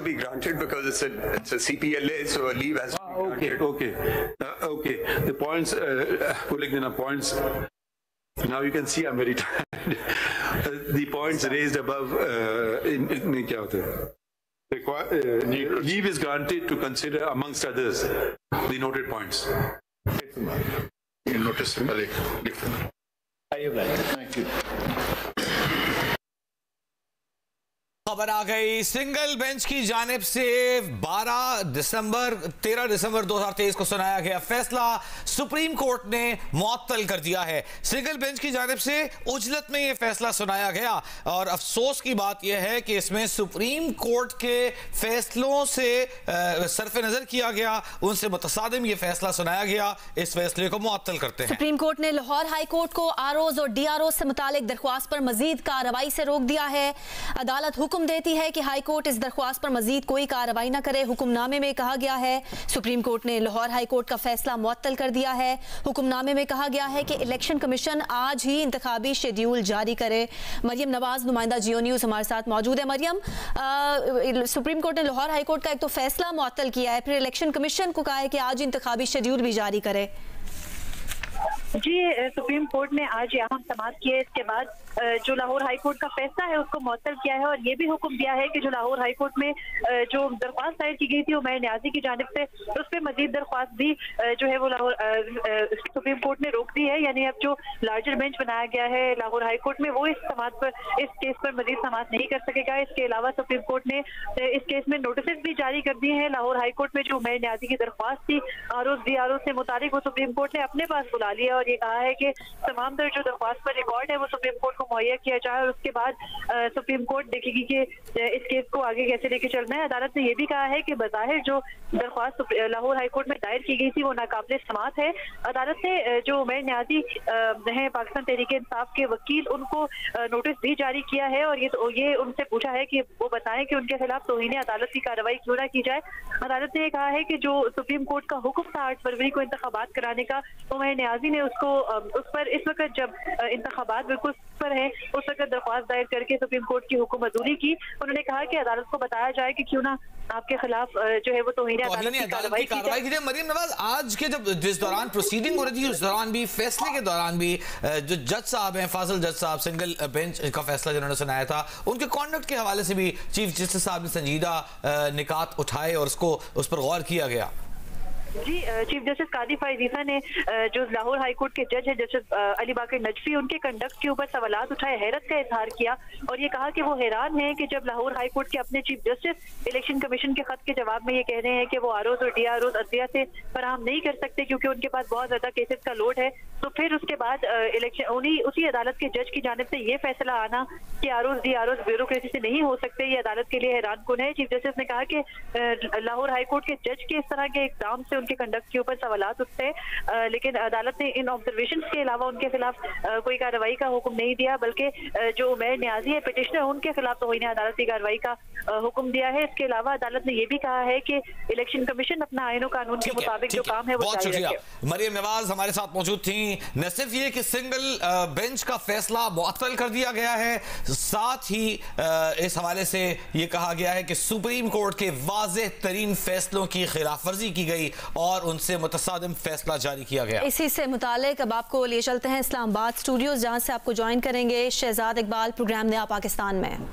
be granted because it's a CPLA, so a leave has to be granted. Okay. The points, points. Now you can see I'm very tired. The points raised above in kya hota hai? Leave is granted to consider, amongst others, the noted points. You notice Thank you. खबर आ गई single bench की जानिब से 13 दिसंबर 2023 को सुनाया गया फैसला supreme court ने मुअत्तल कर दिया है। सिंगल बेंच की जानिब से उजलत में यह फैसला सुनाया गया और अफसोस की बात यह है कि इसमें सुप्रीम कोर्ट के फैसलों से सरफ नजर किया गया, उनसे मुतसादिम यह फैसला सुनाया गया। इस फैसले को मुअत्तल करते हैं। सुप्रीम कोर्ट ने लाहौर हाई कोर्ट को आरओज और डीआरओ से मुतालिक दरख्वास्त पर मजीद कार्रवाई से रोक दिया है। अदालत हुक्म देती है कि हाई कोर्ट इस दरख्वास्त पर मजीद कोई कार्रवाई न करे। हुक्मनामे में कहा गया है सुप्रीम कोर्ट ने लाहौर हाई कोर्ट का फैसला मुअत्तल कर दिया है। हुक्मनामे में कहा गया है कि इलेक्शन कमीशन आज ही इंतखाबी शेड्यूल जारी करे। मरियम नवाज नुमाइंदा जियो न्यूज़ हमारे साथ मौजूद है। मरियम, सुप्रीम कोर्ट ने लाहौर हाई कोर्ट का एक तो फैसला मुअत्तल किया है, फिर इलेक्शन कमीशन को कहा है कि आज इंतखाबी शेड्यूल भी जारी करे। जी, सुप्रीम कोर्ट ने आज यहाँ समाप्त किए। इसके बाद जो लाहौर हाई कोर्ट का फैसला है उसको मुअत्तल किया है और ये भी हुक्म दिया है कि जो लाहौर हाई कोर्ट में जो दरख्वास्त दायर की गई थी उमैर न्याजी की जानिब से, उस पर मजीद दरख्वास्त भी जो है वो लाहौर सुप्रीम कोर्ट ने रोक दी है। यानी अब जो लार्जर बेंच बनाया गया है लाहौर हाई कोर्ट में, वो इस केस पर मजीद समाअत नहीं कर सकेगा। इसके अलावा सुप्रीम कोर्ट ने इस केस में नोटिस भी जारी कर दिए हैं। लाहौर हाई कोर्ट में जो उमैर न्याजी की दरख्वास्त थी आरओ डीआरओ से मुतालिक, वो सुप्रीम कोर्ट ने अपने पास बुला लिया और ये कहा है कि तमाम तरह जो दरख्वास्त पर रिकॉर्ड है वो सुप्रीम कोर्ट को मुहैया किया जाए और उसके बाद सुप्रीम कोर्ट देखेगी कि इस केस को आगे कैसे लेके चलना है। अदालत ने यह भी कहा है कि बज़ाहिर जो दरख्वास्त लाहौर हाई कोर्ट में दायर की गई थी वो नाकाबिल समाअत है। अदालत ने जो उमैर न्याजी हैं पाकिस्तान तहरीक इंसाफ के वकील, उनको नोटिस भी जारी किया है और ये उनसे पूछा है कि वो बताएं कि उनके खिलाफ तौहीन अदालत की कार्रवाई क्यों ना की जाए। अदालत ने कहा है कि जो सुप्रीम कोर्ट का हुक्म था 8 फरवरी को इंतखाबात कराने का, उमैर न्याजी ने उस पर इस वक्त जब इंतखाबात बिल्कुल पर है उस वक्त दरख्वास्त दायर करके सुप्रीम कोर्ट की हुक्म अदूरी की। उन्होंने कहा कि अदालत को बताया जाए कि क्यों ना आपके खिलाफ जो है वो तौहीन अदालत की कार्रवाई की जाए। मरियम नवाज, आज के जिस दौरान प्रोसीडिंग हो रही थी उस दौरान भी, फैसले के दौरान भी, जो जज साहब हैं फाजिल जज साहब, सिंगल बेंच का फैसला जिन्होंने सुनाया था, उनके कॉन्डक्ट के हवाले से भी चीफ जस्टिस साहब ने संजीदा निकात उठाए और उस पर गौर किया गया। जी, चीफ जस्टिस कादी फायजीसा ने जो लाहौर हाई कोर्ट के जज है जस्टिस अली बाकर नजफी, उनके कंडक्ट के ऊपर सवालात उठाए, हैरत का इजहार किया और ये कहा कि वो हैरान है कि जब लाहौर हाई कोर्ट के अपने चीफ जस्टिस इलेक्शन कमीशन के खत के जवाब में ये कह रहे हैं कि वो आरओज और डीआरओज अदलिया से फराहम नहीं कर सकते क्योंकि उनके पास बहुत ज्यादा केसेस का लोड है, तो फिर उसके बाद उसी अदालत के जज की जानिब से ये फैसला आना कि आरओज डीआरओज ब्यूरोक्रेसी से नहीं हो सकते, ये अदालत के लिए हैरान कुन है। चीफ जस्टिस ने कहा कि लाहौर हाई कोर्ट के जज के इस तरह के इक़दाम से उनके कंडक्ट के ऊपर सवालात उठते, लेकिन अदालत ने इन ऑब्जर्वेशन के अलावा उनके खिलाफ कोई कार्रवाई का हुक्म नहीं दिया, बल्कि जो उमैर न्याजी है पिटिशनर, उनके खिलाफ तौहीन अदालत की कार्रवाई का हुक्म दिया है। इसके अलावा अदालत ने यह भी कहा है कि इलेक्शन कमीशन अपना आईन कानून के मुताबिक जो काम है वो जारी रखे। मरियम नवाज हमारे साथ मौजूद थी। न सिर्फ ये कि सिंगल बेंच का फैसला मुअत्तल कर दिया गया है, साथ ही इस हवाले से ये कहा गया है कि सुप्रीम कोर्ट के वाज़ेह तरीन फैसलों की खिलाफ वर्जी की गई और उनसे मुतसादिम फैसला जारी किया गया। इसी से मुतालिक अब आपको लिए चलते हैं इस्लामाबाद स्टूडियोज, जहां से आपको ज्वाइन करेंगे शहजाद इकबाल, प्रोग्राम नया पाकिस्तान में।